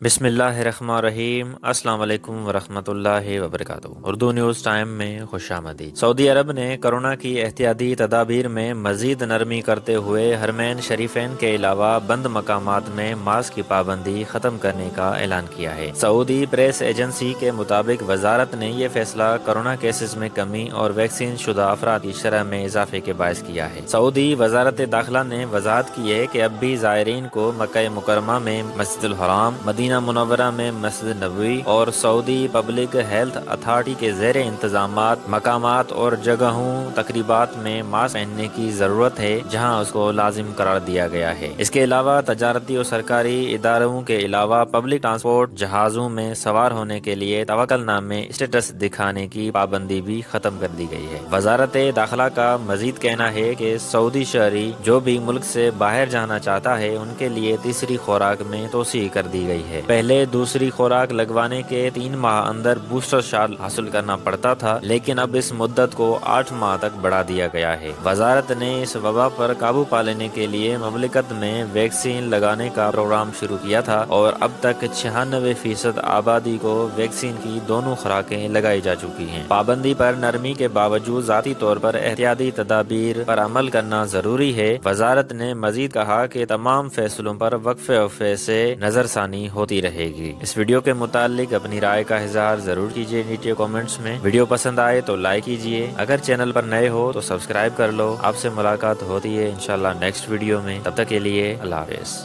بسم اللہ الرحمن الرحیم۔ السلام علیکم ورحمۃ اللہ وبرکاتہ۔ اردو نیوز ٹائم میں خوش آمدید۔ سعودی عرب نے کرونا کی احتیاطی تدابیر میں مزید نرمی کرتے ہوئے حرمین شریفین کے علاوہ بند مقامات میں ماسک کی پابندی ختم کرنے کا اعلان کیا ہے۔ سعودی پریس ایجنسی کے مطابق وزارت نے یہ فیصلہ کرونا کیسز میں کمی اور ویکسین شدہ افراد کی شرح میں اضافے کے باعث کیا ہے۔ سعودی وزارت داخلہ نے وضاحت کی ہے کہ اب بھی زائرین کو مکہ مکرمہ میں مسجد الحرام، مدینہ منورہ میں مسجد نبوی اور سعودی پبلک ہیلتھ اتھارٹی کے زیر انتظامات مقامات اور جگہوں تقریبات میں ماسک پہننے کی ضرورت ہے، جہاں اس کو لازم قرار دیا گیا ہے۔ اس کے علاوہ تجارتی اور سرکاری اداروں کے علاوہ پبلک ٹرانسپورٹ جہازوں میں سوار ہونے کے لیے توکل نامے اسٹیٹس دکھانے کی پابندی بھی ختم کر دی گئی ہے۔ وزارت داخلہ کا مزید کہنا ہے کہ سعودی شہری جو بھی ملک سے باہر جانا چاہتا ہے ان کے لیے تیسری خوراک میں توسیع کر دی گئی ہے۔ پہلے دوسری خوراک لگوانے کے 3 ماہ اندر بوسٹر شاٹ حاصل کرنا پڑتا تھا، لیکن اب اس مدت کو 8 ماہ تک بڑھا دیا گیا ہے۔ وزارت نے اس وبا پر قابو پانے کے لیے مملکت میں ویکسین لگانے کا پروگرام شروع کیا تھا اور اب تک 96% آبادی کو ویکسین کی دونوں خوراکیں لگائی جا چکی ہیں۔ پابندی پر نرمی کے باوجود ذاتی طور پر احتیاطی تدابیر پر عمل کرنا ضروری ہے۔ وزارت نے مزید کہا کہ تمام فیصلوں پر وقفے سے نظر ثانی ہوتی رہے گی۔ اس ویڈیو کے متعلق اپنی رائے کا اظہار ضرور کیجیے نیچے کامنٹس میں۔ ویڈیو پسند آئے تو لائک کیجیے، اگر چینل پر نئے ہو تو سبسکرائب کر لو۔ آپ سے ملاقات ہوتی ہے انشاءاللہ نیکسٹ ویڈیو میں، تب تک کے لیے اللہ حافظ۔